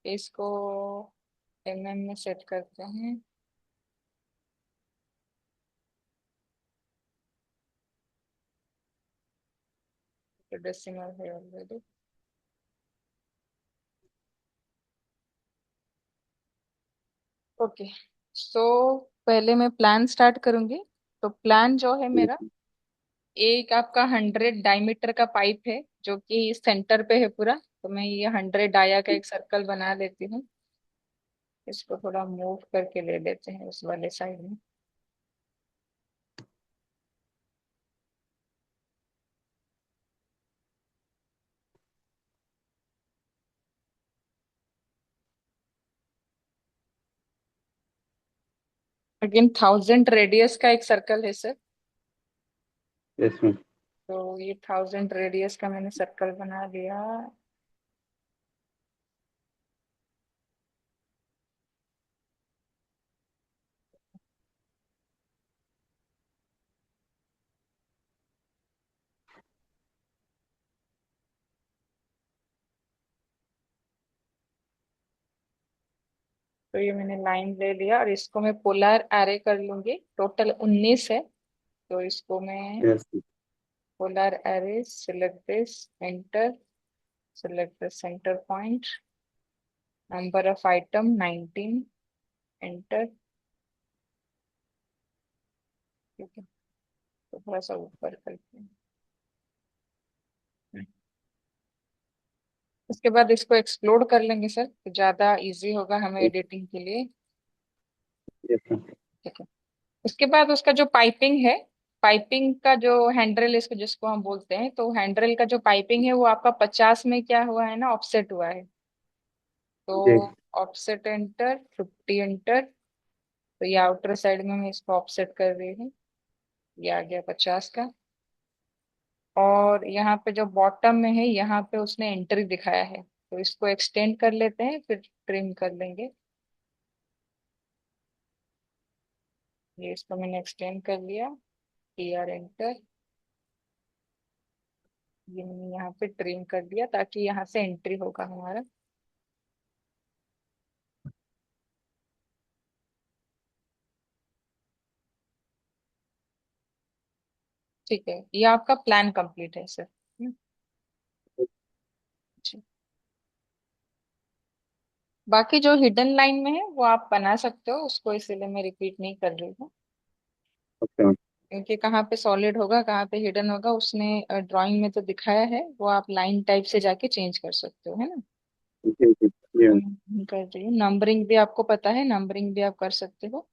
इसको mm में set करते हैं। तो डेसिमल है ऑलरेडी। ओके। सो पहले मैं प्लान स्टार्ट करूंगी। तो प्लान जो है मेरा, एक आपका 100 डायमीटर का पाइप है जो कि सेंटर पे है पूरा। तो मैं ये 100 डाया का एक सर्कल बना लेती हूँ। इसको थोड़ा मूव करके ले लेते हैं उस वाले साइड में। अगेन 1000 रेडियस का एक सर्कल है सर। Yes ma'am. तो ये 1000 रेडियस का मैंने सर्कल बना लिया। तो ये मैंने लाइन ले लिया और इसको मैं पोलर एरे कर लूंगी। टोटल 19 है। तो इसको मैं yes. Polar array, select this, enter, select the center point, number of item 19, enter। ठीक है। तो थोड़ा सा ऊपर करते हैं। उसके बाद इसको एक्सप्लोड कर लेंगे सर, तो ज्यादा इजी होगा हमें एडिटिंग के लिए। Yes ma'am. ठीक है। उसके बाद उसका जो पाइपिंग है, पाइपिंग का जो हैंड्रेल, इसको जिसको हम बोलते हैं, तो हैंड्रेल का जो पाइपिंग है वो आपका 50 में क्या हुआ है ना, ऑफसेट हुआ है। तो जी। Offset enter, 50 enter. तो ये आउटर साइड में मैं इसको ऑफसेट कर रही हूँ। ये आ गया 50 का। और यहाँ पे जो बॉटम में है, यहाँ पे उसने एंट्री दिखाया है, तो इसको एक्सटेंड कर लेते हैं, फिर ट्रिम कर लेंगे। ये इसको मैंने एक्सटेंड कर लिया। TR enter. ये मैंने यहाँ पे ट्रिम कर दिया ताकि यहाँ से एंट्री होगा हमारा। ठीक है, ये आपका प्लान कंप्लीट है सर। जी। बाकी जो हिडन लाइन में है वो आप बना सकते हो, उसको इसीलिए मैं रिपीट नहीं कर रही हूँ। Okay ma'am. क्योंकि कहाँ पे सॉलिड होगा कहाँ पे हिडन होगा उसने ड्राइंग में तो दिखाया है, वो आप लाइन टाइप से जाके चेंज कर सकते हो, है ना। जी जी जी मैम। कर रही हूँ। नंबरिंग भी आपको पता है, नंबरिंग भी आप कर सकते हो।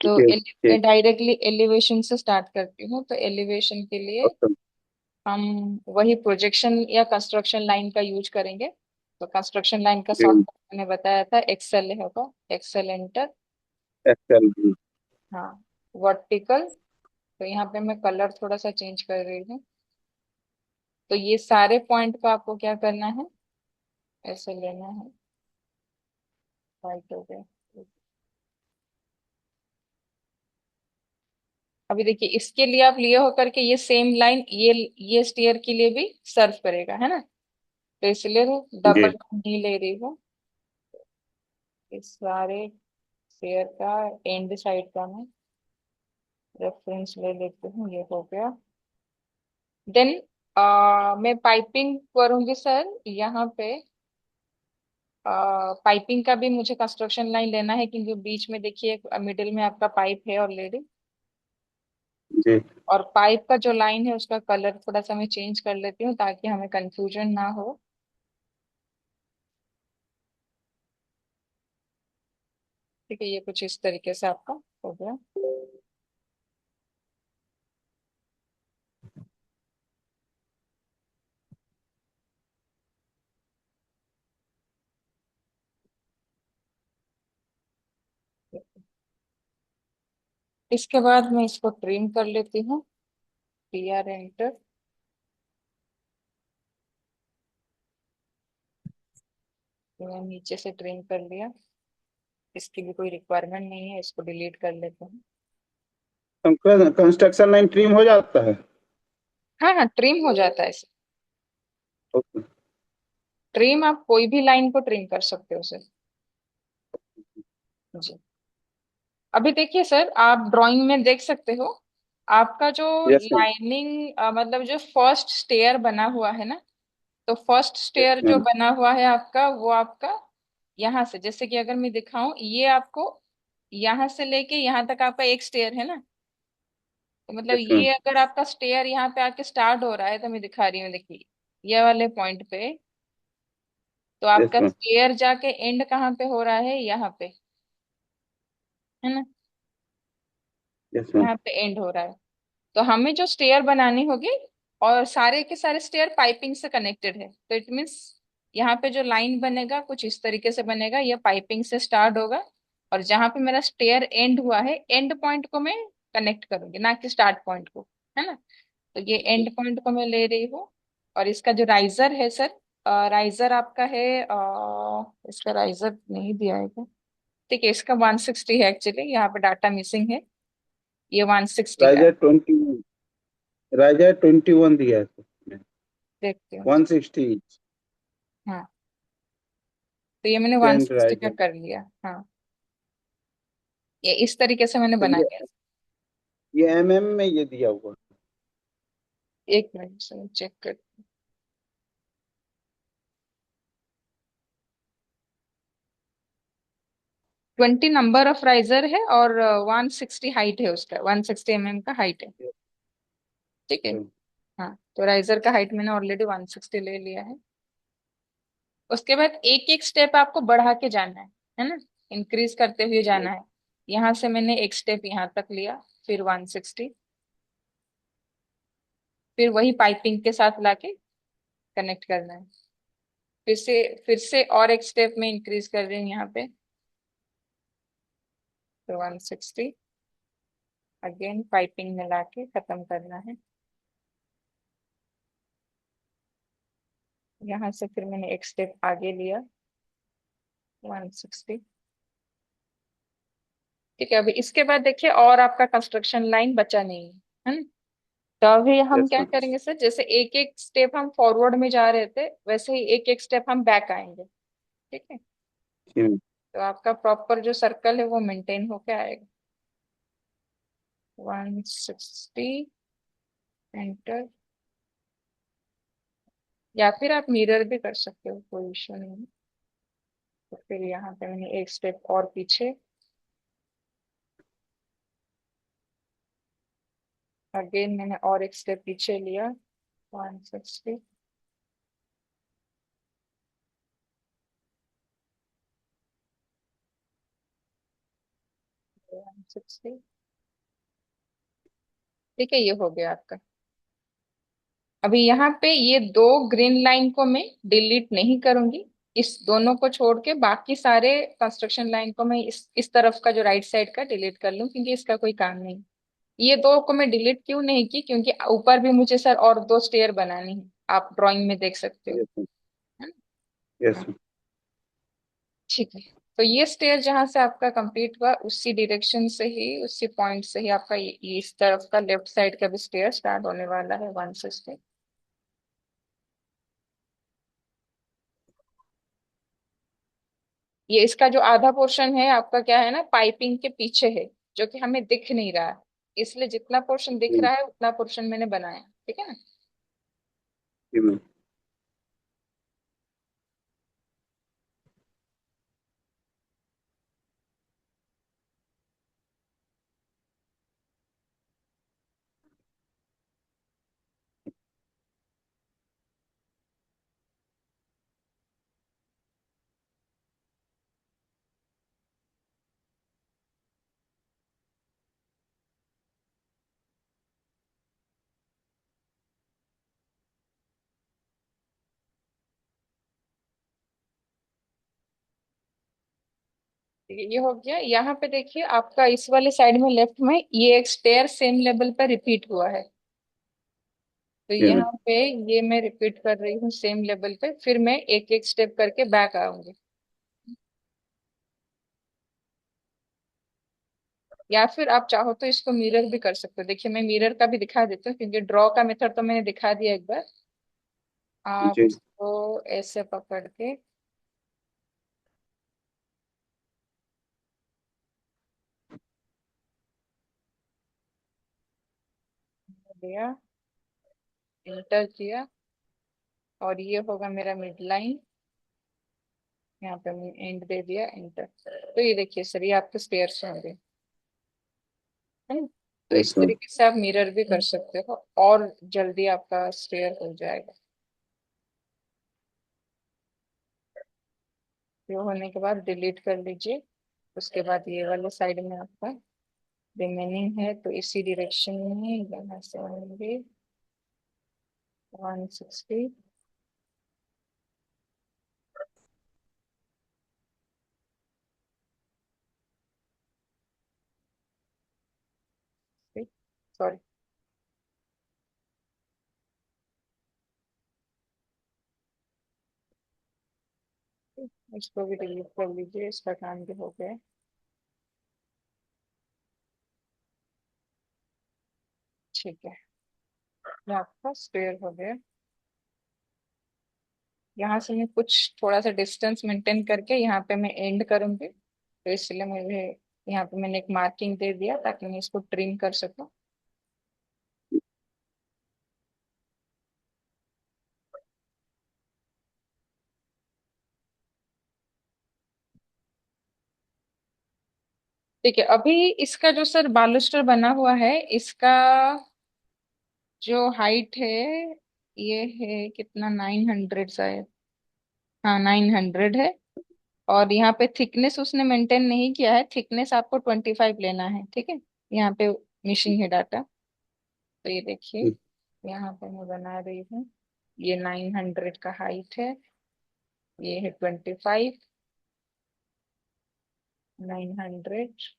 तो जी जी। डायरेक्टली एलिवेशन से स्टार्ट करती हूँ। तो एलिवेशन के लिए ओके। हम वही प्रोजेक्शन या कंस्ट्रक्शन लाइन का यूज करेंगे। तो कंस्ट्रक्शन लाइन का जी मैम। शॉर्टकट मैंने बताया था, एक्सेल होगा। Excel enter. एक्सेल। हाँ। वर्टिकल। तो यहाँ पे मैं कलर थोड़ा सा चेंज कर रही हूँ। तो ये सारे पॉइंट को आपको क्या करना है, ऐसे लेना है। राइट हो गया। अभी देखिए, इसके लिए आप लिए हो करके ये सेम लाइन ये स्टेयर के लिए भी सर्व करेगा, है ना। तो इसलिए डबल जी। नहीं ले रही हूँ। इस सारे स्टेयर का एंड साइड का मैं रेफरेंस ले लेती हूँ। ये हो गया। देन मैं पाइपिंग करूंगी सर यहाँ पे। पाइपिंग का भी मुझे कंस्ट्रक्शन लाइन लेना है, क्योंकि बीच में देखिए मिडिल में आपका पाइप है ऑलरेडी। जी। और पाइप का जो लाइन है उसका कलर थोड़ा सा मैं चेंज कर लेती हूँ ताकि हमें कंफ्यूजन ना हो। ठीक है, ये कुछ इस तरीके से आपका हो गया। इसके बाद मैं इसको ट्रिम कर लेती हूँ। TR enter. मैंने नीचे से ट्रिम कर लिया। इसकी भी कोई रिक्वायरमेंट नहीं है, इसको डिलीट कर लेते हैं। कंस्ट्रक्शन लाइन ट्रिम हो जाता है। हाँ हाँ, ट्रिम हो जाता है। ओके। ट्रिम आप कोई भी लाइन को ट्रिम कर सकते हो सर। जी। अभी देखिए सर, आप ड्राइंग में देख सकते हो, आपका जो यस मैम। लाइनिंग मतलब जो फर्स्ट स्टेयर बना हुआ है ना, तो फर्स्ट यस स्टेयर जो मैम। बना हुआ है आपका, वो आपका यहाँ से, जैसे कि अगर मैं दिखाऊं, ये आपको यहाँ से लेके यहाँ तक आपका एक स्टेयर है ना। तो मतलब यस मैम। ये अगर आपका स्टेयर यहाँ पे आके स्टार्ट हो रहा है, तो मैं दिखा रही हूँ, देखिए ये वाले पॉइंट पे, तो यस आपका मैम। स्टेयर जाके एंड कहाँ पे हो रहा है, यहाँ पे, है ना। Yes ma'am. यहाँ पे एंड हो रहा है। तो हमें जो स्टेयर बनानी होगी, और सारे के सारे स्टेयर पाइपिंग से कनेक्टेड है, तो इट मीन्स यहाँ पे जो लाइन बनेगा कुछ इस तरीके से बनेगा, ये पाइपिंग से स्टार्ट होगा, और जहां पे मेरा स्टेयर एंड हुआ है, एंड पॉइंट को मैं कनेक्ट करूंगी, ना कि स्टार्ट पॉइंट को, है ना। तो ये एंड पॉइंट को मैं ले रही हूँ। और इसका जो राइजर है सर, राइजर आपका है, इसका राइजर नहीं दिया है क्या? ठीक है, इसका 160 है, एक्चुअली यहाँ पे डाटा मिसिंग है, ये 160 का है। राइजर 21। राइजर 21 दिया है सर। देखती हूँ। 160 हाँ, तो ये मैंने सेंट 160 का राइजर। कर लिया। हाँ, ये इस तरीके से मैंने तो बना लिया। ये एमएम में ये दिया हुआ। एक मिनट से चेक कर। 20 नंबर ऑफ राइजर है, और 160 हाइट है, उसका 160 mm का हाइट है। ठीक है। हाँ, तो राइजर का हाइट मैंने ऑलरेडी 160 ले लिया है। उसके बाद एक एक स्टेप आपको बढ़ा के जाना है ना, इंक्रीज करते हुए जाना है। यहाँ से मैंने एक स्टेप यहाँ तक लिया, फिर 160, फिर वही पाइपिंग के साथ लाके कनेक्ट करना है। फिर से और एक स्टेप में इंक्रीज कर रही हूँ यहाँ पे, तो 160, अगेन पाइपिंग मिला के खत्म करना है। यहाँ से फिर मैंने एक स्टेप आगे लिया, 160। ठीक है, अभी इसके बाद देखिए, और आपका कंस्ट्रक्शन लाइन बचा नहीं है ना। तो अभी हम यस क्या मैम। करेंगे सर, जैसे एक एक स्टेप हम फॉरवर्ड में जा रहे थे, वैसे ही एक एक स्टेप हम बैक आएंगे। ठीक है। जी मैम। तो आपका प्रॉपर जो सर्कल है वो मेंटेन होके आएगा। 160, एंटर। या फिर आप मिरर भी कर सकते हो, कोई इशू नहीं है। तो फिर यहाँ पे मैंने एक स्टेप और पीछे, अगेन मैंने और एक स्टेप पीछे लिया, 160, 160। ठीक है, ये हो गया आपका। अभी यहाँ पे ये दो ग्रीन लाइन को मैं डिलीट नहीं करूंगी, इस दोनों को छोड़ के बाकी सारे कंस्ट्रक्शन लाइन को मैं इस तरफ का जो राइट साइड का डिलीट कर लूं, क्योंकि इसका कोई काम नहीं। ये दो को मैं डिलीट क्यों नहीं की, क्योंकि ऊपर भी मुझे सर और दो स्टेयर बनानी है, आप ड्राइंग में देख सकते हो, यस मैम। है यस ना। मैम। ठीक है। तो ये स्टेयर जहां से आपका कंप्लीट हुआ, उसी डायरेक्शन से ही, उसी पॉइंट से ही आपका ये इस तरफ का लेफ्ट साइड का भी स्टेयर स्टार्ट होने वाला है, 160। ये इसका जो आधा पोर्शन है आपका, क्या है ना, पाइपिंग के पीछे है, जो कि हमें दिख नहीं रहा है, इसलिए जितना पोर्शन दिख जी रहा है उतना पोर्शन मैंने बनाया। ठीक है ना। जी मैम। ठीक है, ये हो गया। यहाँ पे देखिए, आपका इस वाले साइड में लेफ्ट में ये एक स्टेयर सेम लेवल पर रिपीट हुआ है, तो जी मैम। यहाँ पे ये मैं रिपीट कर रही हूँ सेम लेवल पे, फिर मैं एक एक स्टेप करके बैक आऊंगी। या फिर आप चाहो तो इसको मिरर भी कर सकते हो, देखिए मैं मिरर का भी दिखा देती हूँ, क्योंकि ड्रॉ का मेथड तो मैंने दिखा दिया एक बार। आप जी। इसको ऐसे पकड़ के दिया, इंटर किया, और ये होगा मेरा मिड लाइन। यहाँ पे मैं एंड दे दिया, इंटर। तो ये देखिए सर, ये आपके स्टेयर्स होंगे, है ना? तो इस अच्छा। तरीके से आप मिरर भी कर सकते हो, और जल्दी आपका स्टेयर हो जाएगा। ये होने के बाद डिलीट कर लीजिए। उसके बाद ये वाले साइड में आपका रिमेनिंग है, तो इसी डायरेक्शन में यहाँ से आएंगे 160। सॉरी, इसको भी डिलीट कर लीजिए, इसका काम भी हो गया। ठीक है, ये आपका स्क्वेयर हो गया। यहाँ से मैं कुछ थोड़ा सा डिस्टेंस मेंटेन करके यहाँ पे मैं एंड करूंगी, तो इसलिए मुझे यहाँ पे मैंने एक मार्किंग दे दिया ताकि मैं इसको ट्रिम कर सकूं। ठीक है, अभी इसका जो सर बालुस्टर बना हुआ है, इसका जो हाइट है, ये है कितना, 900 शायद। हाँ, 900 है। और यहाँ पे थिकनेस उसने मेंटेन नहीं किया है, थिकनेस आपको 25 लेना है, ठीक है। यहाँ पे मिसिंग है डाटा। तो ये देखिए, यहाँ पे मैं बना रही हूँ, ये 900 का हाइट है, ये है 25, 900,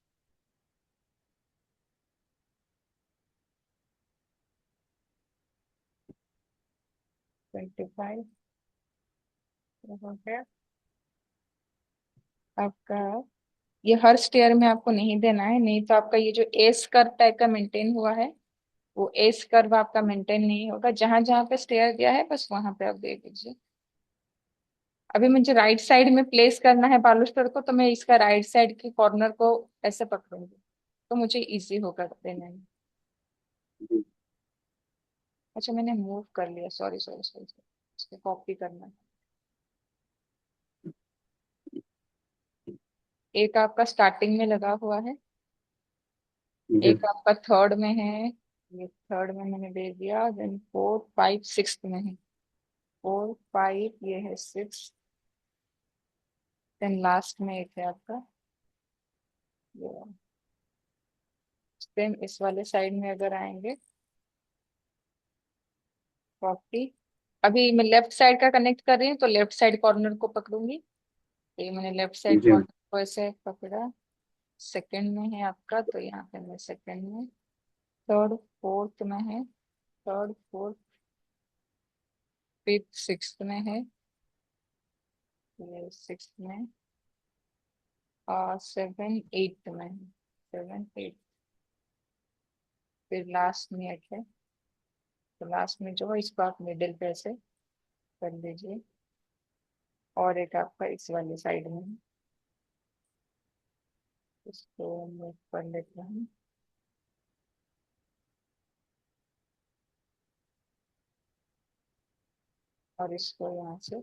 25 हो गया आपका। ये हर स्टेयर में आपको नहीं देना है, नहीं तो आपका ये जो एस कर्व टाइप का मेंटेन हुआ है, वो एस कर्व आपका मेंटेन नहीं होगा। जहां जहां पे स्टेयर दिया है बस वहां पे आप दे दीजिए। अभी मुझे राइट साइड में प्लेस करना है बालूस्टर को, तो मैं इसका राइट साइड के कॉर्नर को ऐसे पकड़ूंगी, तो मुझे इजी होगा देने में। अच्छा, मैंने मूव कर लिया, सॉरी सॉरी सॉरी, इसको कॉपी करना है। एक आपका स्टार्टिंग में लगा हुआ है, जी। एक आपका थर्ड में है, ये थर्ड में मैंने दे दिया, देन फोर्थ, फाइव, सिक्स में है। फोर, फाइव, ये है सिक्स, देन लास्ट में एक है आपका ये। सेम इस वाले साइड में अगर आएंगे, 40। अभी मैं लेफ्ट साइड का कनेक्ट कर रही हूँ, तो लेफ्ट साइड कॉर्नर को पकड़ूंगी। तो ये मैंने लेफ्ट साइड जी। कॉर्नर को ऐसे पकड़ा। सेकंड में है आपका, तो यहाँ पे मैं सेकंड में। थर्ड फोर्थ में है, थर्ड फोर्थ फिफ्थ सिक्स्थ में है, ये सिक्स्थ में। और सेवन एट्थ में है, सेवन एट, फिर लास्ट में एक है। तो लास्ट में जो है इसको आप मिडिल पे ऐसे कर लीजिए, और एक आपका इस वाली साइड में है। इसको मूव कर लेते हैं, और इसको यहाँ से।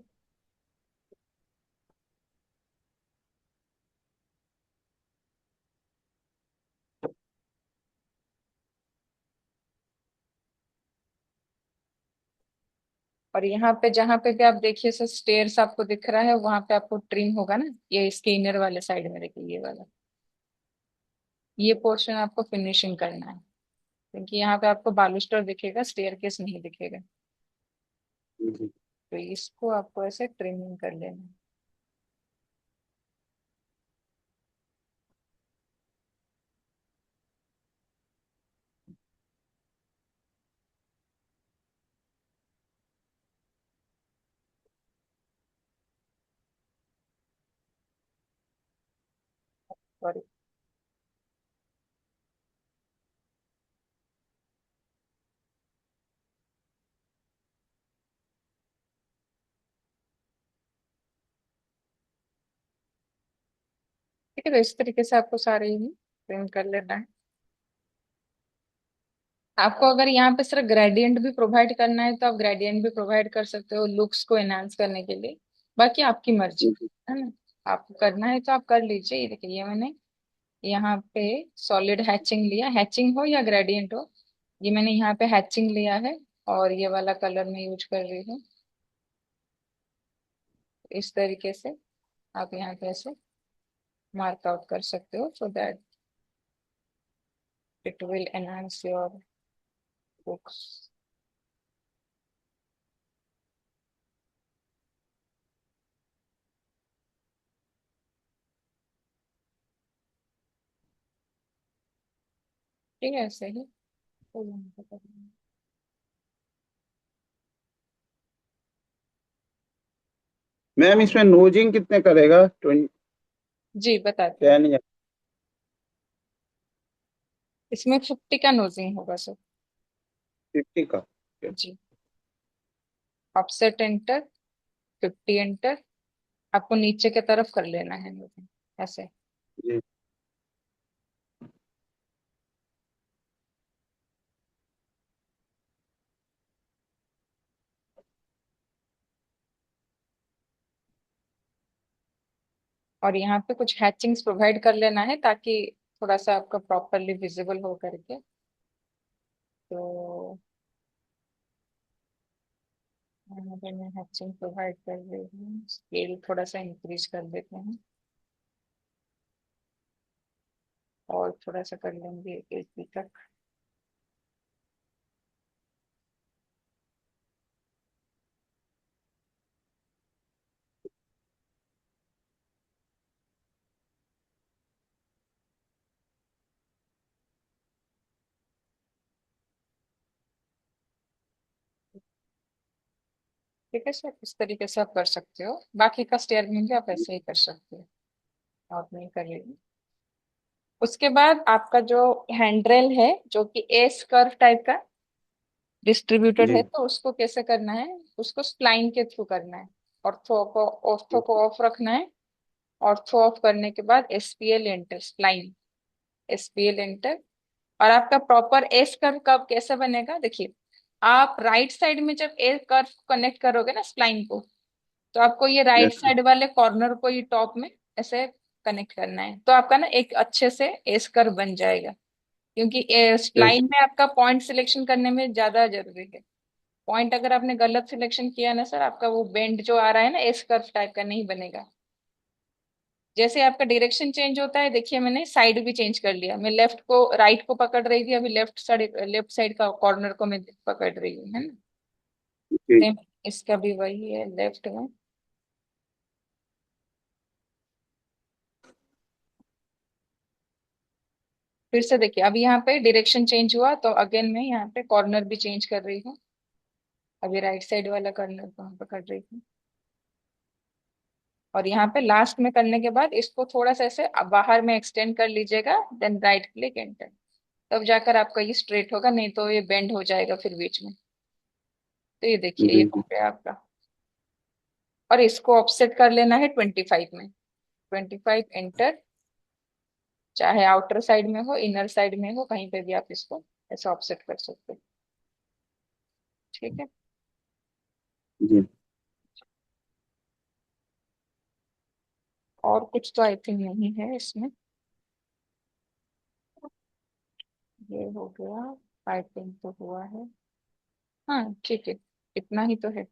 और यहाँ पे जहाँ पे भी आप देखिए सर स्टेयर्स आपको दिख रहा है, वहां पे आपको ट्रिम होगा ना, ये इसके इनर वाले साइड में देखिए, ये वाला, ये पोर्शन आपको फिनिशिंग करना है, क्योंकि यहाँ पे आपको बालूस्टर दिखेगा, स्टेयर केस नहीं दिखेगा। जी। तो इसको आपको ऐसे ट्रिमिंग कर लेना है। और ठीक है, तो इस तरीके से आपको सारे ही प्रिंट कर लेना है। आपको अगर यहाँ पे सिर्फ ग्रेडियंट भी प्रोवाइड करना है तो आप ग्रेडियंट भी प्रोवाइड कर सकते हो लुक्स को एनहांस करने के लिए। बाकी आपकी मर्जी, जी, है ना। आपको करना है तो आप कर लीजिए। ये देखिए, ये मैंने यहाँ पे सॉलिड हैचिंग लिया, हैचिंग हो या ग्रेडियंट हो, ये मैंने यहाँ पे हैचिंग लिया है। और ये वाला कलर मैं यूज कर रही हूँ। इस तरीके से आप यहाँ पे ऐसे मार्क आउट कर सकते हो, so that it will enhance your books. ठीक है, ऐसे ही तो यहाँ पे करना है। मैम इसमें नोजिंग कितने करेगा? 20? जी बताती हूँ। 10 या इसमें 50 का नोजिंग होगा सर। 50 का? जी। Offset enter, 50 enter. आपको नीचे की तरफ कर लेना है नोजिंग, ऐसे। जी। और यहाँ पे कुछ हैचिंग्स प्रोवाइड कर लेना है ताकि थोड़ा सा आपका प्रॉपरली विजिबल हो करके। तो यहाँ पे मैं हैचिंग प्रोवाइड कर रही हूँ, स्केल थोड़ा सा इंक्रीज कर देते हैं और थोड़ा सा कर लेंगे 80 तक। ठीक है सर, इस तरीके से आप कर सकते हो। बाकी का स्टेयरिंग भी आप ऐसे ही कर सकते हो। आप नहीं कर लेंगे। उसके बाद आपका जो हैंड्रेल है, जो कि एस कर्व टाइप का डिस्ट्रीब्यूटेड है, जी। तो उसको कैसे करना है? उसको स्प्लाइन के थ्रू करना है। ऑर्थो को ऑफ रखना है। ऑर्थो ऑफ करने के बाद SPL enter, spline, SPL enter. और आपका प्रॉपर एस कर्व कब कैसे बनेगा, देखिए। आप राइट साइड में जब ए कर्व कनेक्ट करोगे ना स्प्लाइन को, तो आपको ये राइट यस मैम। साइड वाले कॉर्नर को ये टॉप में ऐसे कनेक्ट करना है, तो आपका ना एक अच्छे से एस कर्व बन जाएगा। क्योंकि यस। स्प्लाइन में आपका पॉइंट सिलेक्शन करने में ज्यादा जरूरी है। पॉइंट अगर आपने गलत सिलेक्शन किया ना सर, आपका वो बेंड जो आ रहा है ना एस कर्व टाइप का नहीं बनेगा। जैसे आपका डायरेक्शन चेंज होता है, देखिए मैंने साइड भी चेंज कर लिया। मैं लेफ्ट को राइट को पकड़ रही थी, अभी लेफ्ट साइड का कॉर्नर को मैं पकड़ रही हूँ, है ना। जी। सेम इसका भी वही है, लेफ्ट में। फिर से देखिए, अभी यहाँ पे डायरेक्शन चेंज हुआ तो अगेन मैं यहाँ पे कॉर्नर भी चेंज कर रही हूँ। अभी राइट साइड वाला कॉर्नर को हम पकड़ रही हूँ। और यहाँ पे लास्ट में करने के बाद इसको थोड़ा सा ऐसे बाहर में एक्सटेंड कर लीजिएगा, देन राइट क्लिक एंटर। तब जाकर आपका ये स्ट्रेट होगा, नहीं तो ये बेंड हो जाएगा फिर बीच में। तो ये देखिए, ये जी। हो जी। गया आपका। और इसको ऑफसेट कर लेना है 25 में। 25 एंटर। चाहे आउटर साइड में हो, इनर साइड में हो, कहीं पे भी आप इसको ऐसे ऑफसेट कर सकते हो। ठीक है। जी। और कुछ तो आई थिंक नहीं है इसमें। ये हो गया। पाइपिंग तो हुआ है। हाँ ठीक है, इतना ही तो है।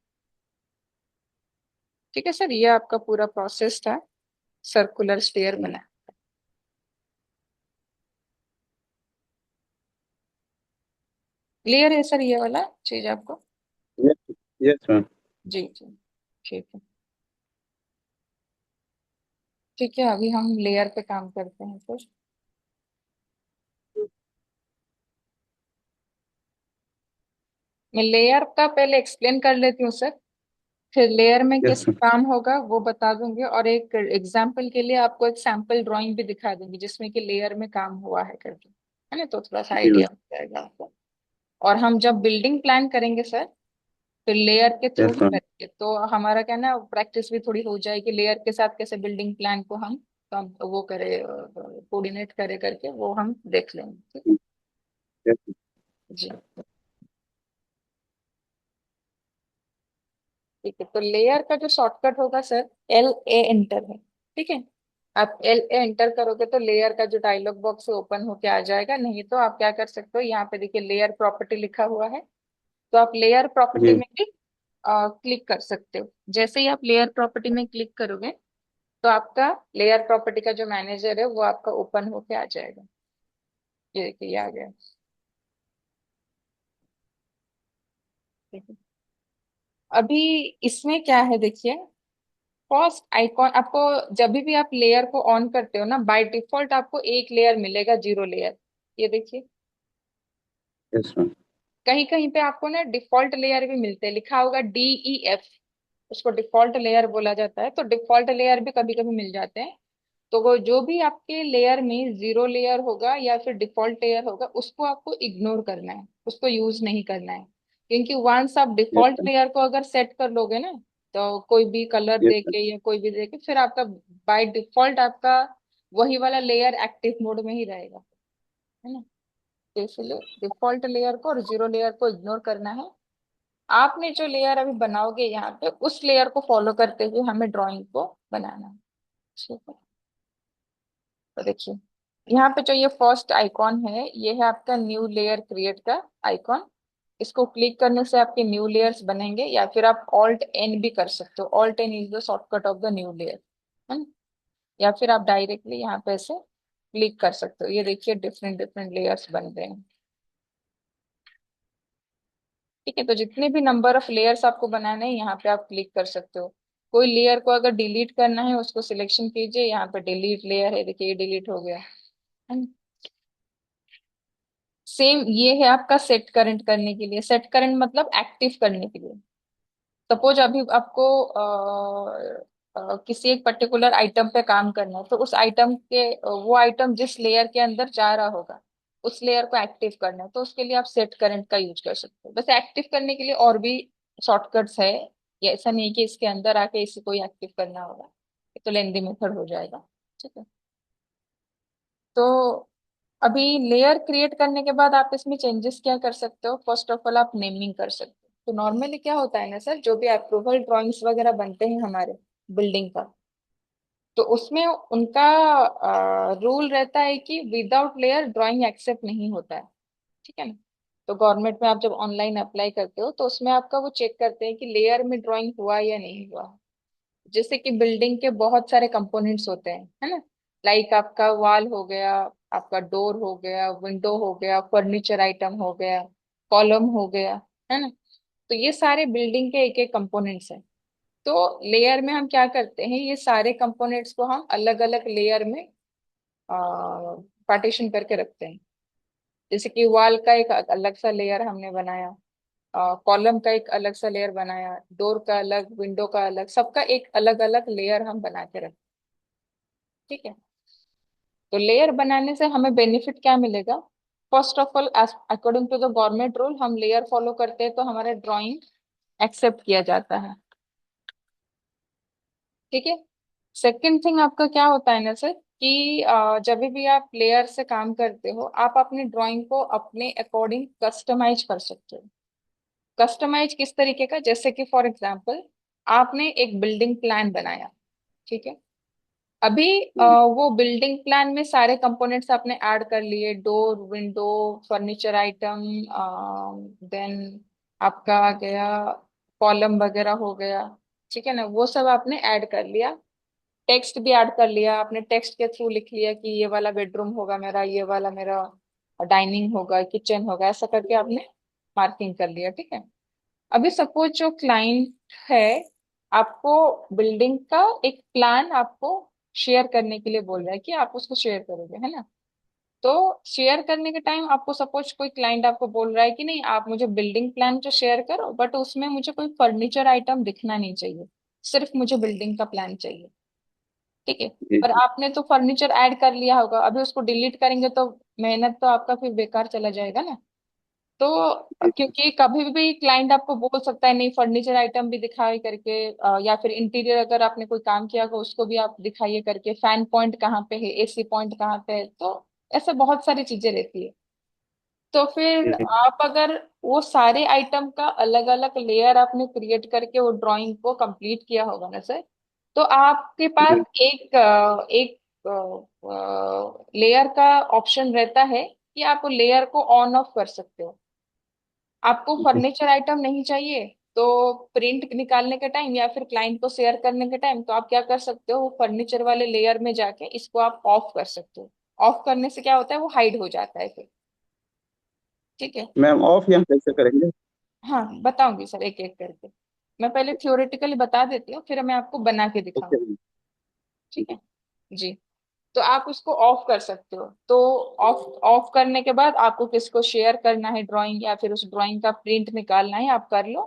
ठीक है सर, ये आपका पूरा प्रोसेस था सर्कुलर स्टेयर बना। क्लियर है सर ये वाला चीज आपको? यस। Yes ma'am. जी जी। ठीक है। ठीक है, अभी हम लेयर पे काम करते हैं फिर। मैं लेयर का पहले एक्सप्लेन कर लेती हूँ सर, फिर लेयर में यस कैसे मैम। काम होगा वो बता दूंगी, और एक एग्जाम्पल के लिए आपको एक सैम्पल ड्राइंग भी दिखा दूंगी जिसमें कि लेयर में काम हुआ है करके, है ना, तो थोड़ा सा जी मैम। आइडिया हो जाएगा आपको। और हम जब बिल्डिंग प्लान करेंगे सर, तो लेयर के थ्रू यस ही मैम। करेंगे, तो हमारा क्या ना प्रैक्टिस भी थोड़ी हो जाएगी लेयर के साथ कैसे बिल्डिंग प्लान को हम तो हम वो करे, कोऑर्डिनेट करे करके वो हम देख लेंगे, ठीक है। yes, जी। ठीक है, तो लेयर का जो शॉर्टकट होगा सर, LA एंटर है, ठीक है। आप LA एंटर करोगे तो लेयर का जो डायलॉग बॉक्स है ओपन होके आ जाएगा। नहीं तो आप क्या कर सकते हो, यहाँ पे देखिए लेयर प्रॉपर्टी लिखा हुआ है, तो आप लेयर प्रॉपर्टी जी। में भी क्लिक कर सकते हो। जैसे ही आप लेयर प्रॉपर्टी में क्लिक करोगे तो आपका लेयर प्रॉपर्टी का जो मैनेजर है वो आपका ओपन होके आ जाएगा। ये देखिए, ये आ गया, ठीक है। अभी इसमें क्या है देखिए, फर्स्ट आइकॉन आपको, जब भी आप लेयर को ऑन करते हो ना, बाय डिफॉल्ट आपको एक लेयर मिलेगा, जीरो लेयर। ये देखिए, यस मैम। कहीं कहीं पे आपको ना डिफॉल्ट लेयर भी मिलते हैं, लिखा होगा DEF, उसको डिफॉल्ट लेयर बोला जाता है। तो डिफॉल्ट लेयर भी कभी कभी मिल जाते हैं। तो वो जो भी आपके लेयर में जीरो लेयर होगा या फिर डिफॉल्ट लेयर होगा, उसको आपको इग्नोर करना है, उसको यूज नहीं करना है। क्योंकि वंस आप यस डिफॉल्ट मैम। लेयर को अगर सेट कर लोगे ना, तो कोई भी कलर यस मैम। देके या कोई भी देके, फिर आपका बाय डिफॉल्ट आपका वही वाला लेयर एक्टिव मोड में ही रहेगा, है ना। तो इसलिए डिफॉल्ट लेयर को और जीरो लेयर को इग्नोर करना है। आपने जो लेयर अभी बनाओगे यहाँ पे, उस लेयर को फॉलो करते हुए हमें ड्राइंग को बनाना है, ठीक है। तो देखिए, यहाँ पे जो ये फर्स्ट आइकॉन है, ये है आपका न्यू लेयर क्रिएट का आइकॉन। इसको क्लिक करने से आपके न्यू लेयर्स बनेंगे, या फिर आप Alt N भी कर सकते हो। Alt N is the shortcut of the new layer, है ना। या फिर आप डायरेक्टली यहाँ पे ऐसे क्लिक कर सकते हो। ये देखिए, डिफरेंट डिफरेंट लेयर्स बन रहे हैं, ठीक है। तो जितने भी नंबर ऑफ लेयर्स आपको बनाने हैं, यहाँ पे आप क्लिक कर सकते हो। कोई लेयर को अगर डिलीट करना है, उसको सिलेक्शन कीजिए, यहाँ पे डिलीट लेयर है, देखिए ये डिलीट हो गया, है ना। सेम ये है आपका सेट करंट करने के लिए। सेट करंट मतलब एक्टिव करने के लिए। सपोज अभी आपको किसी एक पर्टिकुलर आइटम पे काम करना है, तो उस आइटम के वो आइटम जिस लेयर के अंदर जा रहा होगा, उस लेयर को एक्टिव करना है, तो उसके लिए आप सेट करंट का यूज कर सकते हो। वैसे एक्टिव करने के लिए और भी शॉर्टकट्स है, ये ऐसा नहीं कि इसके अंदर आके इसी को ही एक्टिव करना होगा, ये तो लेंदी मेथड हो जाएगा, ठीक है। तो अभी लेयर क्रिएट करने के बाद आप इसमें चेंजेस क्या कर सकते हो, फर्स्ट ऑफ ऑल आप नेमिंग कर सकते हो। तो नॉर्मली क्या होता है ना सर, जो भी अप्रूवल ड्राइंग्स वगैरह बनते हैं हमारे बिल्डिंग का, तो उसमें उनका रूल रहता है कि विदाउट लेयर ड्राइंग एक्सेप्ट नहीं होता है, ठीक है ना। तो गवर्नमेंट में आप जब ऑनलाइन अप्लाई करते हो, तो उसमें आपका वो चेक करते हैं कि लेयर में ड्राइंग हुआ या नहीं हुआ। जैसे कि बिल्डिंग के बहुत सारे कंपोनेंट्स होते हैं, है ना। लाइक आपका वॉल हो गया, आपका डोर हो गया, विंडो हो गया, फर्नीचर आइटम हो गया, कॉलम हो गया, है ना। तो ये सारे बिल्डिंग के एक एक कंपोनेंट्स हैं। तो लेयर में हम क्या करते हैं, ये सारे कंपोनेंट्स को हम अलग अलग लेयर में पार्टीशन करके रखते हैं। जैसे कि वॉल का एक अलग सा लेयर हमने बनाया, कॉलम का एक अलग सा लेयर बनाया, डोर का अलग, विंडो का अलग, सबका एक अलग अलग लेयर हम बना के रखते हैं, ठीक है। तो लेयर बनाने से हमें बेनिफिट क्या मिलेगा, first of all according to the government rule, हम लेयर फॉलो करते हैं तो हमारा ड्राइंग एक्सेप्ट किया जाता है, ठीक है। सेकंड थिंग आपका क्या होता है ना सर, कि जब भी आप लेयर से काम करते हो, आप अपनी ड्राइंग को अपने अकॉर्डिंग कस्टमाइज कर सकते हो। कस्टमाइज किस तरीके का, जैसे कि फॉर एग्जांपल आपने एक बिल्डिंग प्लान बनाया, ठीक है। अभी वो बिल्डिंग प्लान में सारे कंपोनेंट्स आपने ऐड कर लिए, door, window, furniture item, then आपका आ गया कॉलम वगैरह हो गया, ठीक है ना। वो सब आपने ऐड कर लिया। टेक्स्ट भी ऐड कर लिया आपने, टेक्स्ट के थ्रू लिख लिया कि ये वाला बेडरूम होगा मेरा, ये वाला मेरा डाइनिंग होगा, किचन होगा, ऐसा करके आपने मार्किंग कर लिया, ठीक है। अभी सपोज जो क्लाइंट है, आपको बिल्डिंग का एक प्लान आपको शेयर करने के लिए बोल रहा है कि आप उसको शेयर करोगे, है ना। तो शेयर करने के टाइम आपको सपोज कोई क्लाइंट आपको बोल रहा है कि नहीं, आप मुझे बिल्डिंग प्लान जो शेयर करो, बट उसमें मुझे कोई फर्नीचर आइटम दिखना नहीं चाहिए, सिर्फ मुझे बिल्डिंग का प्लान चाहिए, ठीक है। जी पर जी। आपने तो फर्नीचर ऐड कर लिया होगा, अभी उसको डिलीट करेंगे तो मेहनत तो आपका फिर बेकार चला जाएगा ना। तो क्योंकि कभी भी क्लाइंट आपको बोल सकता है नहीं फर्नीचर आइटम भी दिखाए करके, या फिर इंटीरियर अगर आपने कोई काम किया हो उसको भी आप दिखाइए करके, फैन पॉइंट कहाँ पे है, एसी पॉइंट कहाँ पे है, तो ऐसे बहुत सारी चीजें रहती है। तो फिर आप अगर वो सारे आइटम का अलग अलग लेयर आपने क्रिएट करके वो ड्राइंग को कंप्लीट किया होगा ना सर, तो आपके पास एक लेयर का ऑप्शन रहता है कि आप लेयर को ऑन ऑफ कर सकते हो। आपको फर्नीचर आइटम नहीं चाहिए तो प्रिंट निकालने के टाइम या फिर क्लाइंट को शेयर करने के टाइम तो आप क्या कर सकते हो, फर्नीचर वाले लेयर में जाके इसको आप ऑफ कर सकते हो। ऑफ करने से क्या होता है, वो हाइड हो जाता है फिर। ठीक है। मैम ऑफ यहाँ कैसे करेंगे? हाँ बताऊंगी सर एक एक करके। मैं पहले थ्योरेटिकली बता देती हूँ फिर मैं आपको बना के ओके दिखाऊंगी। मैम। ठीक है जी। तो आप उसको ऑफ कर सकते हो। तो ऑफ ऑफ करने के बाद आपको किसको शेयर करना है ड्राइंग या फिर उस ड्राइंग का प्रिंट निकालना है आप कर लो।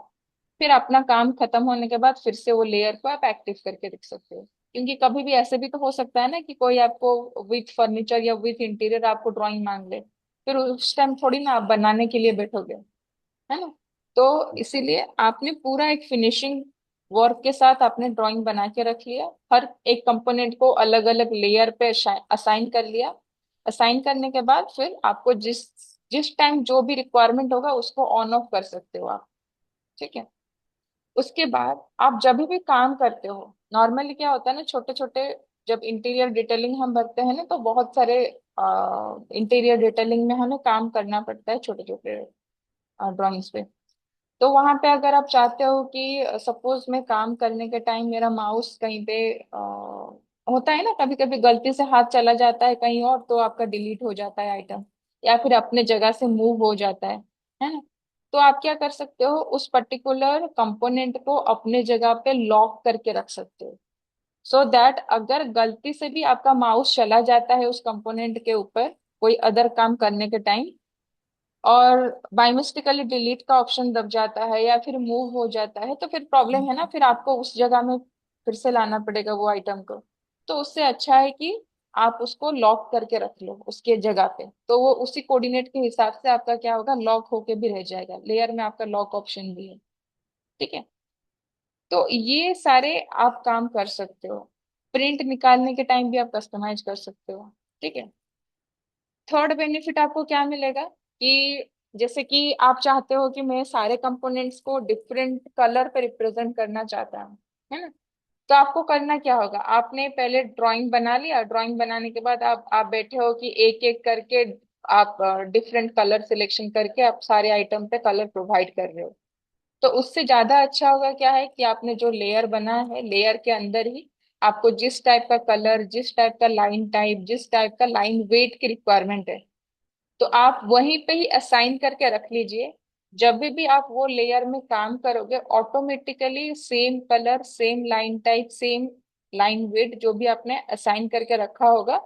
फिर अपना काम खत्म होने के बाद फिर से वो लेयर को आप एक्टिव करके रख सकते हो। क्योंकि कभी भी ऐसे भी तो हो सकता है ना कि कोई आपको विथ फर्नीचर या विथ इंटीरियर आपको ड्राइंग मांग ले, फिर उस टाइम थोड़ी ना आप बनाने के लिए बैठोगे, है ना। तो इसीलिए आपने पूरा एक फिनिशिंग वर्क के साथ आपने ड्राइंग बना के रख लिया, हर एक कंपोनेंट को अलग अलग लेयर पे असाइन कर लिया। असाइन करने के बाद फिर आपको जिस जिस टाइम जो भी रिक्वायरमेंट होगा उसको ऑन ऑफ कर सकते हो आप। ठीक है। उसके बाद आप जब भी काम करते हो, नॉर्मली क्या होता है ना, छोटे छोटे जब इंटीरियर डिटेलिंग हम भरते हैं ना तो बहुत सारे इंटीरियर डिटेलिंग में हमें काम करना पड़ता है छोटे छोटे ड्राइंग्स पे। तो वहां पे अगर आप चाहते हो कि सपोज मैं काम करने के टाइम मेरा माउस कहीं पे होता है ना, कभी कभी गलती से हाथ चला जाता है कहीं और तो आपका डिलीट हो जाता है आइटम, या फिर अपने जगह से मूव हो जाता है ना। तो आप क्या कर सकते हो, उस पर्टिकुलर कंपोनेंट को अपने जगह पे लॉक करके रख सकते हो। सो दैट अगर गलती से भी आपका माउस चला जाता है उस कंपोनेंट के ऊपर कोई अदर काम करने के टाइम, और बाय मिस्टेकली डिलीट का ऑप्शन दब जाता है या फिर मूव हो जाता है, तो फिर प्रॉब्लम है ना, फिर आपको उस जगह में फिर से लाना पड़ेगा वो आइटम को। तो उससे अच्छा है कि आप उसको लॉक करके रख लो उसके जगह पे, तो वो उसी कोऑर्डिनेट के हिसाब से आपका क्या होगा, लॉक होके भी रह जाएगा, लेयर में आपका लॉक ऑप्शन भी है। ठीक है। तो ये सारे आप काम कर सकते हो। प्रिंट निकालने के टाइम भी आप कस्टमाइज कर सकते हो। ठीक है। थर्ड बेनिफिट आपको क्या मिलेगा कि जैसे कि आप चाहते हो कि मैं सारे कंपोनेंट्स को डिफरेंट कलर पे रिप्रेजेंट करना चाहता हूँ, है ना। तो आपको करना क्या होगा, आपने पहले ड्राइंग बना लिया, ड्राइंग बनाने के बाद आप बैठे हो कि एक एक करके आप डिफरेंट कलर सिलेक्शन करके आप सारे आइटम पे कलर प्रोवाइड कर रहे हो। तो उससे ज्यादा अच्छा होगा क्या है कि आपने जो लेयर बना है लेयर के अंदर ही आपको जिस टाइप का कलर, जिस टाइप का लाइन टाइप, जिस टाइप का लाइन वेट की रिक्वायरमेंट है, तो आप वहीं पे ही असाइन करके रख लीजिए। जब भी आप वो लेयर में काम करोगे automatically same colour, same line type, same line width जो भी आपने असाइन करके रखा होगा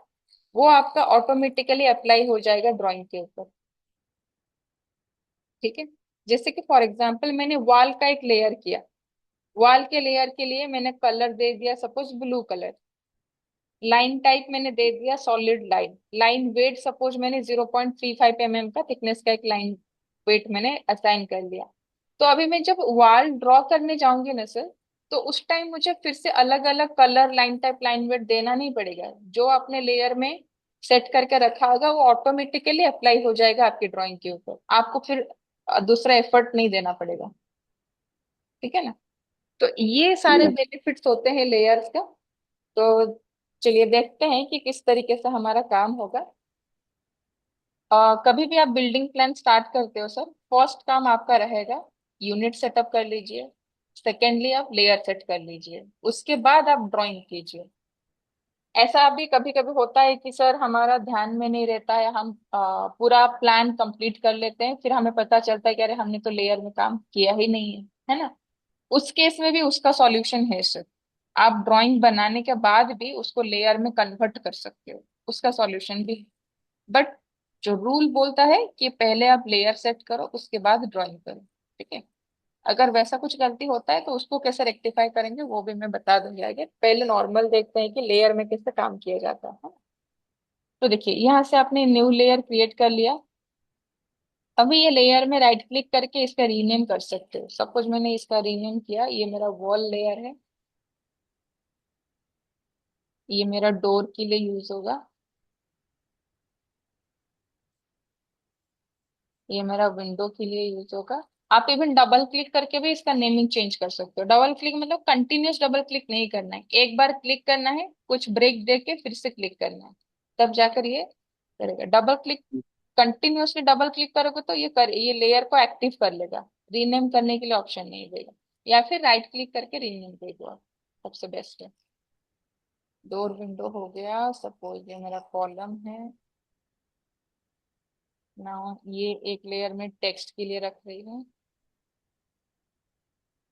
वो आपका ऑटोमेटिकली अप्लाई हो जाएगा ड्राइंग के ऊपर। ठीक है। जैसे कि फॉर एग्जांपल मैंने वॉल का एक लेयर किया, वॉल के लेयर के लिए मैंने कलर दे दिया suppose blue colour, line type मैंने दे दिया solid line, line weight suppose मैंने 0.35 mm का थिकनेस का एक लाइन वेट मैंने असाइन कर लिया। तो अभी मैं जब वॉल ड्रॉ करने जाऊंगी ना सर, तो उस टाइम मुझे फिर से अलग अलग colour, line type, line weight देना नहीं पड़ेगा, जो आपने लेयर में सेट करके रखा होगा वो ऑटोमेटिकली अप्लाई हो जाएगा आपकी ड्राइंग के ऊपर, आपको फिर दूसरा एफर्ट नहीं देना पड़ेगा। ठीक है ना। तो ये सारे बेनिफिट्स होते हैं लेयर्स का। तो चलिए देखते हैं कि किस तरीके से हमारा काम होगा। कभी भी आप बिल्डिंग प्लान स्टार्ट करते हो सर, फर्स्ट काम आपका रहेगा यूनिट सेटअप कर लीजिए, सेकेंडली आप लेयर सेट कर लीजिए, उसके बाद आप ड्राइंग कीजिए। ऐसा अभी कभी कभी होता है कि सर हमारा ध्यान में नहीं रहता है, हम पूरा प्लान कंप्लीट कर लेते हैं फिर हमें पता चलता है कि अरे हमने तो लेयर में काम किया ही नहीं है ना। उस केस में भी उसका सॉल्यूशन है सर, आप ड्राइंग बनाने के बाद भी उसको लेयर में कन्वर्ट कर सकते हो, उसका सॉल्यूशन भी है। बट जो रूल बोलता है कि पहले आप लेयर सेट करो उसके बाद ड्राइंग करो। ठीक है। अगर वैसा कुछ गलती होता है तो उसको कैसे रेक्टिफाई करेंगे वो भी मैं बता दूंगी आगे, पहले नॉर्मल देखते हैं कि लेयर में कैसे काम किया जाता है। तो देखिए यहाँ से आपने न्यू लेयर क्रिएट कर लिया। अभी ये लेयर में राइट क्लिक करके इसका रीनेम कर सकते हो। सपोज मैंने इसका रीनेम किया, ये मेरा वॉल लेयर है, ये मेरा डोर के लिए यूज होगा, ये मेरा विंडो के लिए यूज होगा। आप इवन डबल क्लिक करके भी इसका नेमिंग चेंज कर सकते हो। डबल क्लिक मतलब कंटिन्यूस डबल क्लिक नहीं करना है, एक बार क्लिक करना है, कुछ ब्रेक दे के फिर से क्लिक करना है, तब जाकर ये करेगा। Double click, continuously double click करोगे तो ये लेयर को एक्टिव कर लेगा। रीनेम करने के लिए ऑप्शन नहीं देगा, या फिर राइट क्लिक करके रीनेम दे दो आप, सबसे बेस्ट है। डोर विंडो हो गया। सपोज ये मेरा कॉलम है ना, ये एक लेयर में टेक्स्ट के लिए रख रही हूँ।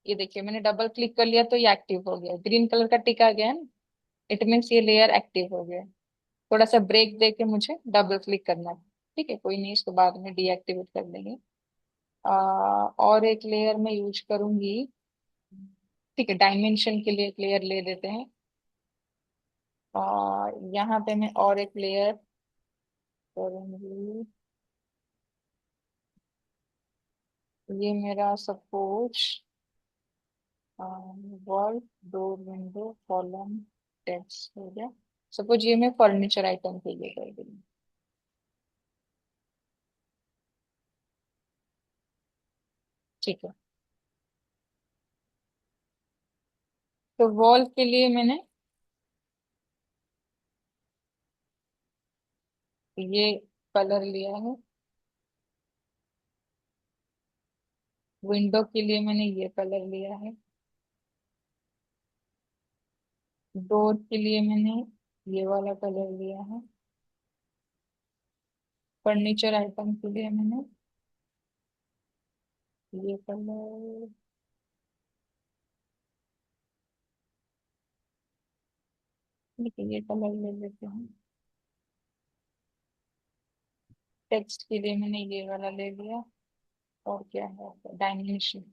ये देखिए मैंने डबल क्लिक कर लिया तो ये एक्टिव हो गया, ग्रीन कलर का टिक आ गया है ना, इट मीन्स ये लेयर एक्टिव हो गया। थोड़ा सा ब्रेक दे के मुझे डबल क्लिक करना है। ठीक है, कोई नहीं, इसको बाद में डीएक्टिवेट कर देंगे। और एक लेयर में यूज करूंगी। ठीक है, डायमेंशन के लिए एक लेयर ले लेते हैं। यहाँ पे मैं और एक लेयर करूंगी। ये मेरा suppose wall, door, window, column, text हो गया। सपोज ये मैं फर्नीचर आइटम के लिए कर दूंगी। ठीक है, तो वॉल के लिए मैंने ये कलर लिया है, विंडो के लिए मैंने ये कलर लिया है, डोर के लिए मैंने ये वाला कलर लिया है, फर्नीचर आइटम के लिए मैंने ये कलर, ठीक है ये कलर ले लेते हैं। टेक्स्ट के लिए मैंने ये वाला ले लिया। और क्या है, डायमेंशन,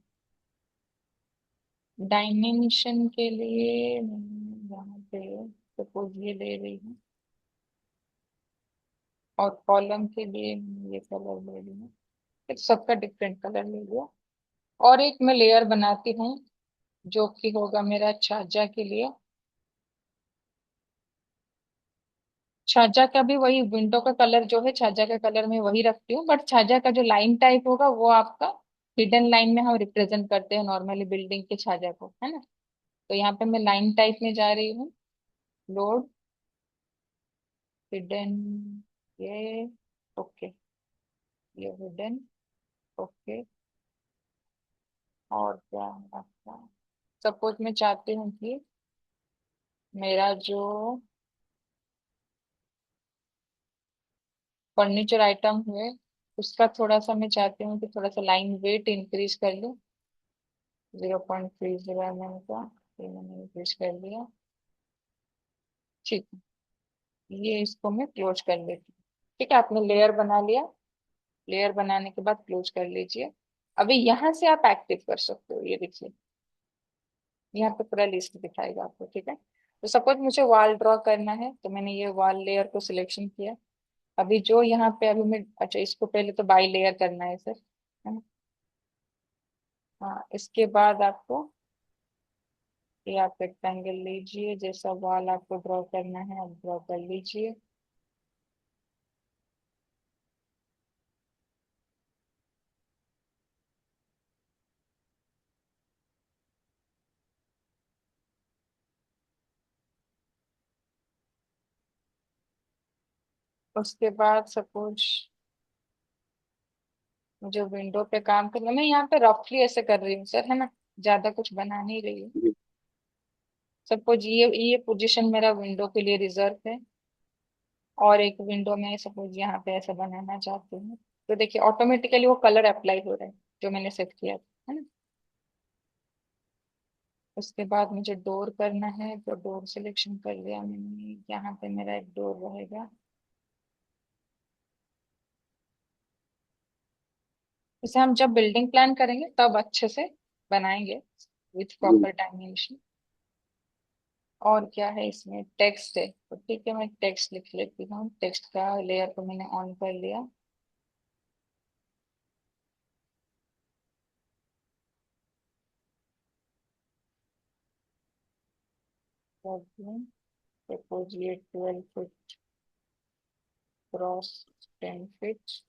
डायमेंशन के लिए मैंने यहाँ पे सपोज ये ले रही हूँ। और कॉलम के लिए मैंने ये कलर ले लिया। फिर सबका डिफरेंट कलर ले लिया। और एक मैं लेयर बनाती हूँ जो कि होगा मेरा छाजा के लिए। छाजा का भी वही विंडो का कलर जो है, छाजा का कलर मैं वही रखती हूँ, बट छाजा का जो लाइन टाइप होगा वो आपका हिडन लाइन में हम रिप्रेजेंट करते हैं नॉर्मली बिल्डिंग के छाजा को, है ना। तो यहाँ पे मैं लाइन टाइप में जा रही हूँ। लोड, हिडन, ये, ओके, ये हिडन, ओके। और क्या है आपका, सपोज मैं चाहती हूँ कि मेरा जो फर्नीचर आइटम है उसका थोड़ा सा मैं चाहती हूँ कि थोड़ा सा लाइन वेट इंक्रीज कर लूँ। 0.30 mm का ये मैंने इंक्रीज कर लिया। ठीक है, ये इसको मैं क्लोज कर लेती हूँ। ठीक है, आपने लेयर बना लिया। लेयर बनाने के बाद क्लोज कर लीजिए। अभी यहाँ से आप एक्टिव कर सकते हो, ये देखिए यहाँ पे पूरा लिस्ट दिखाएगा आपको। ठीक है, तो सपोज मुझे वॉल ड्रॉ करना है तो मैंने ये वॉल लेयर को सिलेक्शन किया। अभी जो यहाँ पे अभी मैं, अच्छा इसको पहले तो बाई लेयर करना है सर, है ना। हाँ, इसके बाद आपको ये आप रेक्टेंगल लीजिए, जैसा वॉल आपको ड्रॉ करना है आप ड्रॉ कर लीजिए। उसके बाद सपोज मुझे विंडो पे काम करना, मैं यहाँ पे रफली ऐसे कर रही हूँ सर, है ना, ज्यादा कुछ बना नहीं रही हूँ। सपोज ये पोजीशन मेरा विंडो के लिए रिजर्व है। और एक विंडो में सपोज यहाँ पे ऐसा बनाना चाहती हूँ, तो देखिए ऑटोमेटिकली वो कलर अप्लाई हो रहा है जो मैंने सेट किया था, है ना। उसके बाद मुझे डोर करना है, तो डोर सिलेक्शन कर लिया मैंने। यहाँ पे मेरा एक डोर रहेगा। इसे हम जब बिल्डिंग प्लान करेंगे तब अच्छे से बनाएंगे विथ प्रॉपर डायमेंशन। और क्या है इसमें, टेक्स्ट है तो ठीक है मैं टेक्स्ट लिख लेती हूँ। टेक्स्ट का लेयर को मैंने ऑन कर लिया। सपोज ये 12 फीट क्रॉस 10 फीट।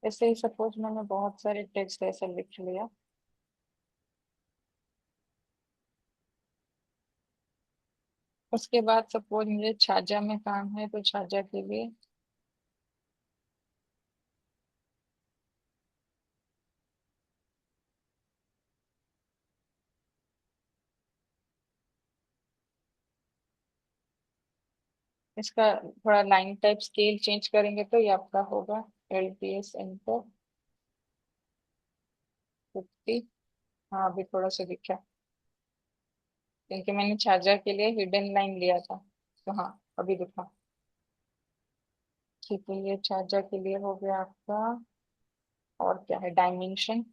ऐसे ही सपोज मैंने बहुत सारे टेक्स्ट ऐसे लिख लिया। उसके बाद सपोज मुझे छाजा में काम है, तो छाजा के लिए इसका थोड़ा लाइन टाइप स्केल चेंज करेंगे तो ये आपका होगा LPS इंटर 50। हाँ अभी थोड़ा सा दिखा, क्योंकि मैंने छाजा के लिए हिडन लाइन लिया था। तो हाँ अभी दिखा। ठीक है, ये छाजा के लिए हो गया आपका। और क्या है, डायमेंशन।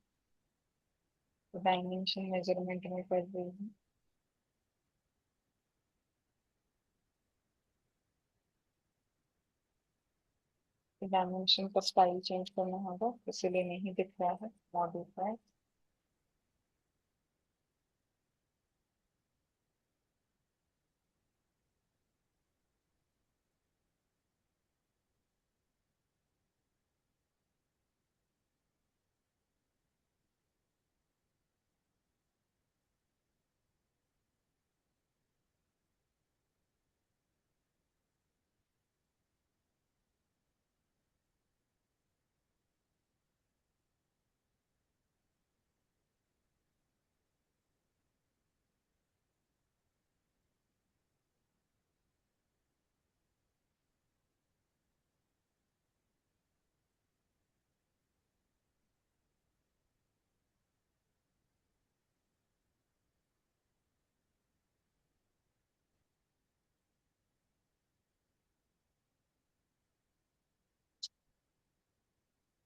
डायमेंशन मेजरमेंट में कर रही हूँ। डायमेंशन का स्टाइल चेंज करना होगा, इसीलिए नहीं दिख रहा है, मॉडिफाई।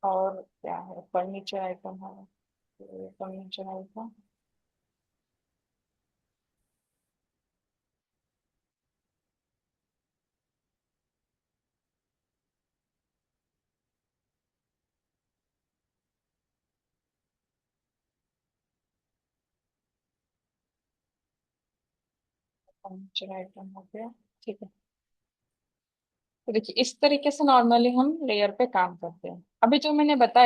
और क्या है, फर्नीचर आइटम है, फर्नीचर आइटम। फर्नीचर आइटम हो गया। ठीक है। तो देखिए इस तरीके से नॉर्मली हम लेयर पे काम करते हैं। अभी जो मैंने बताया